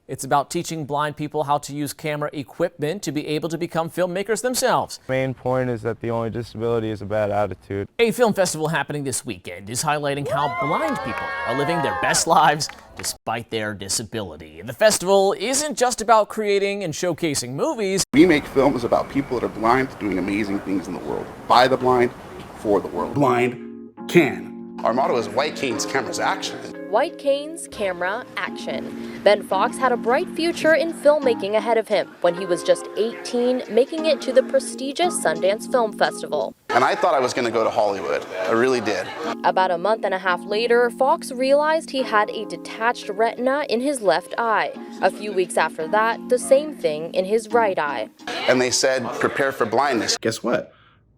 It's about teaching blind people how to use camera equipment to be able to become filmmakers themselves. The main point is that the only disability is a bad attitude. A film festival happening this weekend is highlighting how blind people are living their best lives despite their disability. The festival isn't just about creating and showcasing movies. We make films about people that are blind doing amazing things in the world. By the blind, for the world. BlindCAN. Our motto is White Canes, Cameras, Action. White Canes, Camera, Action. Ben Fox had a bright future in filmmaking ahead of him when he was just 18, making it to the prestigious Sundance Film Festival. And I thought I was going to go to Hollywood. I really did. About a month and a half later, Fox realized he had a detached retina in his left eye. A few weeks after that, the same thing in his right eye. And they said, prepare for blindness. Guess what?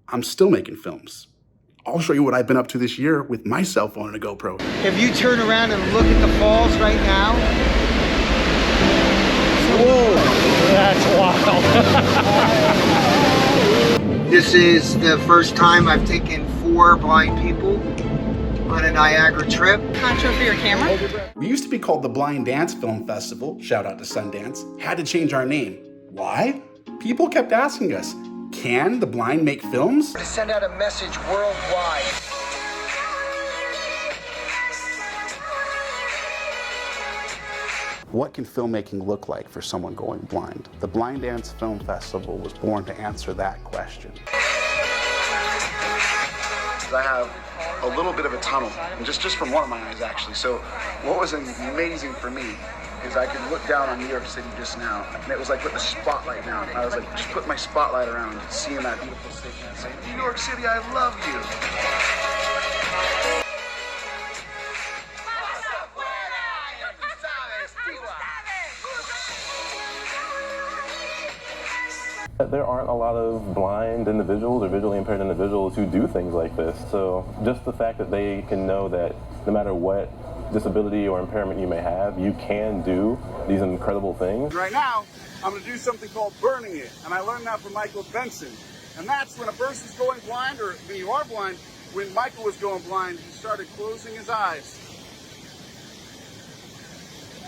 I'm still making films. I'll show you what I've been up to this year with my cell phone and a GoPro. If you turn around and look at the falls right now, whoa, that's wild. This is the first time I've taken 4 blind people on a Niagara trip. Contra for your camera? We used to be called the Blind Dance Film Festival, shout out to Sundance. Had to change our name. Why? People kept asking us, can the blind make films? To send out a message worldwide. What can filmmaking look like for someone going blind? The Blind Dance Film Festival was born to answer that question. I have a little bit of a tunnel, just from one of my eyes actually. So what was amazing for me is I could look down on New York City just now, and it was like putting a spotlight down. I was like, just put my spotlight around, seeing that beautiful city, and saying, New York City, I love you. There aren't a lot of blind individuals or visually impaired individuals who do things like this. So just the fact that they can know that no matter what disability or impairment you may have, you can do these incredible things. Right now, I'm going to do something called burning it, and I learned that from Michael Benson. And that's when a person's going blind, or when you are blind. When Michael was going blind, he started closing his eyes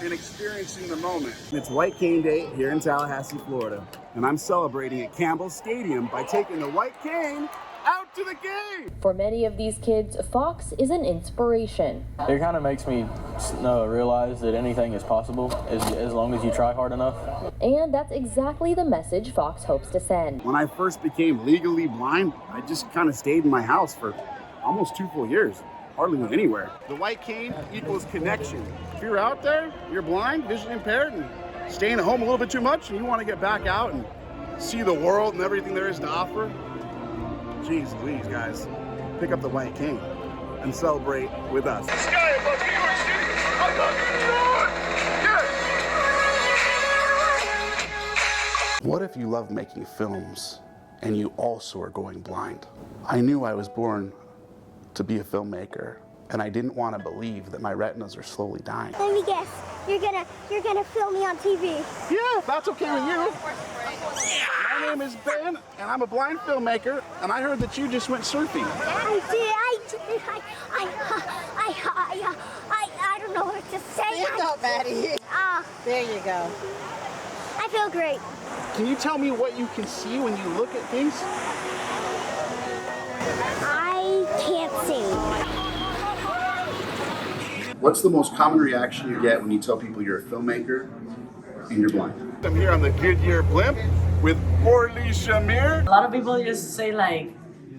and experiencing the moment. It's White Cane Day here in Tallahassee, Florida, and I'm celebrating at Campbell Stadium by taking the White Cane out to the game! For many of these kids, Fox is an inspiration. It kind of makes me realize that anything is possible as long as you try hard enough. And that's exactly the message Fox hopes to send. When I first became legally blind, I just kind of stayed in my house for almost 2 full years. Hardly went anywhere. The White Cane equals connection. If you're out there, you're blind, visually impaired, and staying at home a little bit too much, and you want to get back out and see the world and everything there is to offer, jeez Louise, guys, pick up the White Cane and celebrate with us. The sky above New York City! I love New York! What if you love making films and you also are going blind? I knew I was born to be a filmmaker, and I didn't want to believe that my retinas are slowly dying. Let me guess, you're gonna film me on TV. Yeah, that's okay with you. My name is Ben, and I'm a blind filmmaker, and I heard that you just went surfing. I did. I don't know what to say. Stand up, Maddie. There you go. I feel great. Can you tell me what you can see when you look at things? I can't see. What's the most common reaction you get when you tell people you're a filmmaker and you're blind? I'm here on the Goodyear blimp with Orly Shamir. A lot of people just say like,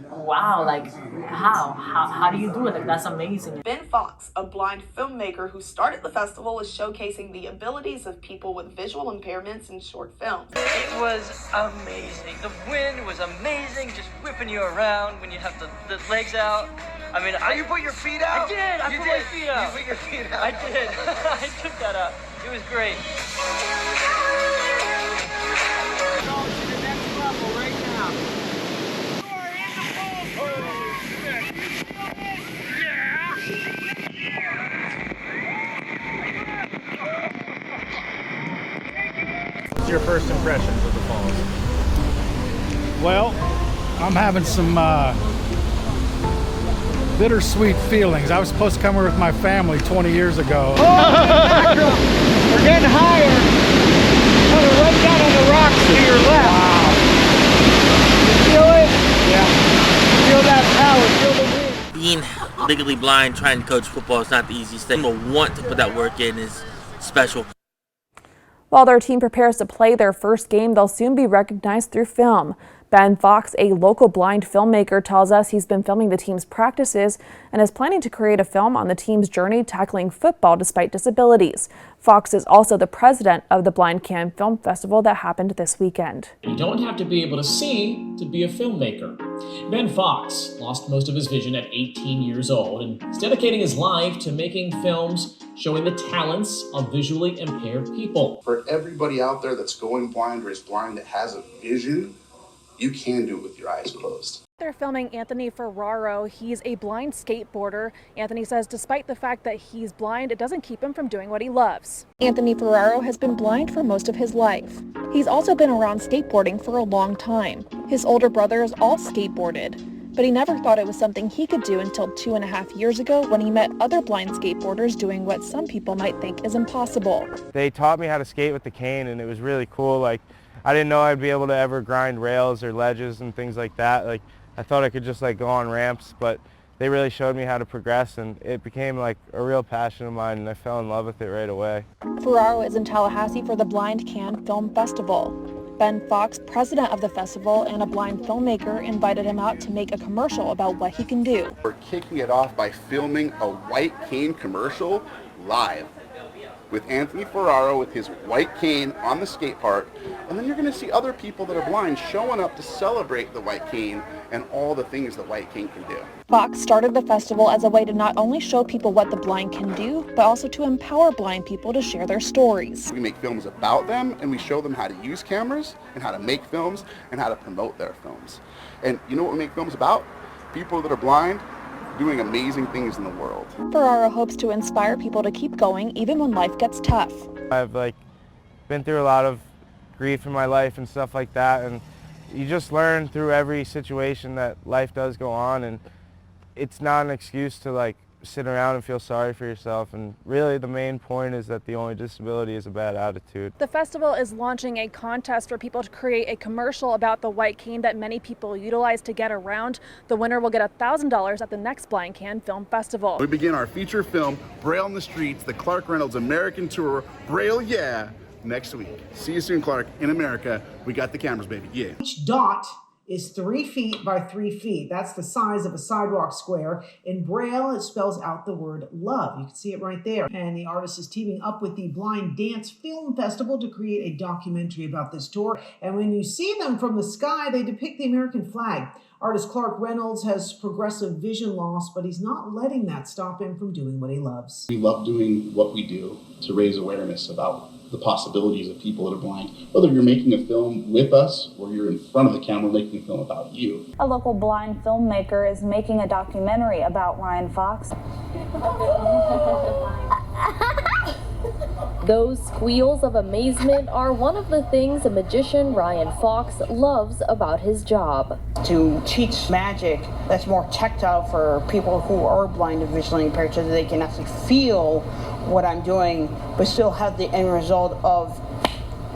wow, like how do you do it? Like, that's amazing. Ben Fox, a blind filmmaker who started the festival, is showcasing the abilities of people with visual impairments in short films. It was amazing. The wind was amazing, just whipping you around when you have the legs out. I mean, you put your feet out? I did. I put my feet out. You put your feet out? I did. I took that out. It was great. What's your first impressions of the falls? Well, I'm having some bittersweet feelings. I was supposed to come here with my family 20 years ago. Oh, we're getting higher. Legally blind, trying to coach football is not the easiest thing, but want to put that work in is special. While their team prepares to play their first game, they'll soon be recognized through film. Ben Fox, a local blind filmmaker, tells us he's been filming the team's practices and is planning to create a film on the team's journey tackling football despite disabilities. Fox is also the president of the BlindCAN Film Festival that happened this weekend. You don't have to be able to see to be a filmmaker. Ben Fox lost most of his vision at 18 years old and is dedicating his life to making films showing the talents of visually impaired people. For everybody out there that's going blind or is blind that has a vision, you can do it with your eyes closed. They're filming Anthony Ferraro. He's a blind skateboarder. Anthony says despite the fact that he's blind, it doesn't keep him from doing what he loves. Anthony Ferraro has been blind for most of his life. He's also been around skateboarding for a long time. His older brothers all skateboarded, but he never thought it was something he could do until 2.5 years ago when he met other blind skateboarders doing what some people might think is impossible. They taught me how to skate with the cane, and it was really cool. Like, I didn't know I'd be able to ever grind rails or ledges and things like that. Like, I thought I could just go on ramps, but they really showed me how to progress, and it became like a real passion of mine, and I fell in love with it right away. Ferraro is in Tallahassee for the BlindCAN Film Festival. Ben Fox, president of the festival and a blind filmmaker, invited him out to make a commercial about what he can do. We're kicking it off by filming a white cane commercial live with Anthony Ferraro with his white cane on the skate park, and then you're going to see other people that are blind showing up to celebrate the white cane and all the things the white cane can do. Fox started the festival as a way to not only show people what the blind can do, but also to empower blind people to share their stories. We make films about them, and we show them how to use cameras and how to make films and how to promote their films. And you know what we make films about? People that are blind doing amazing things in the world. Ferraro hopes to inspire people to keep going even when life gets tough. I've been through a lot of grief in my life and stuff like that, and you just learn through every situation that life does go on, and it's not an excuse to sit around and feel sorry for yourself. And really the main point is that the only disability is a bad attitude. The festival is launching a contest for people to create a commercial about the white cane that many people utilize to get around. The winner will get $1,000 at the next BlindCAN Film Festival. We begin our feature film, Braille on the Streets, the Clark Reynolds American Tour, Braille Yeah, next week. See you soon, Clark. In America, we got the cameras, baby. Yeah. Each dot is 3 feet by 3 feet. That's the size of a sidewalk square. In Braille, it spells out the word love. You can see it right there. And the artist is teaming up with the Blind Dance Film Festival to create a documentary about this tour. And when you see them from the sky, they depict the American flag. Artist Clark Reynolds has progressive vision loss, but he's not letting that stop him from doing what he loves. We love doing what we do to raise awareness about the possibilities of people that are blind, whether you're making a film with us or you're in front of the camera making a film about you. A local blind filmmaker is making a documentary about Ryan Fox. Those squeals of amazement are one of the things a magician Ryan Fox loves about his job. To teach magic that's more tactile for people who are blind and visually impaired so that they can actually feel what I'm doing, but still have the end result of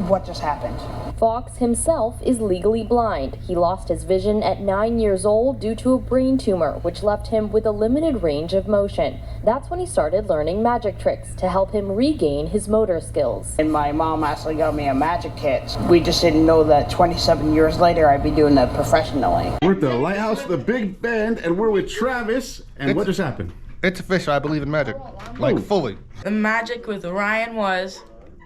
what just happened. Fox himself is legally blind. He lost his vision at 9 years old due to a brain tumor, which left him with a limited range of motion. That's when he started learning magic tricks to help him regain his motor skills. And my mom actually got me a magic kit. We just didn't know that 27 years later I'd be doing that professionally. We're at the Lighthouse, the Big Bend, and we're with Travis. And what just happened? It's official. I believe in magic, fully. The magic with Ryan was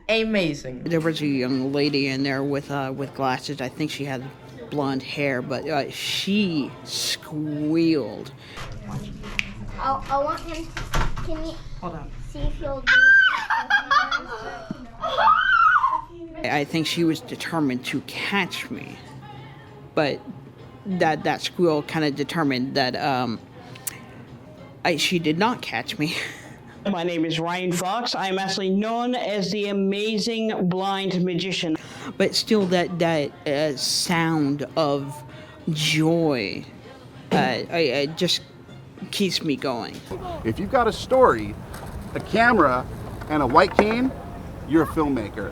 amazing. There was a young lady in there with glasses. I think she had blonde hair, but she squealed. I want him. Can you hold on? See if he'll do it. I think she was determined to catch me, but that squeal kind of determined that she did not catch me. My name is Ryan Fox. I'm actually known as the amazing blind magician. But still that sound of joy just keeps me going. If you've got a story, a camera, and a white cane, you're a filmmaker.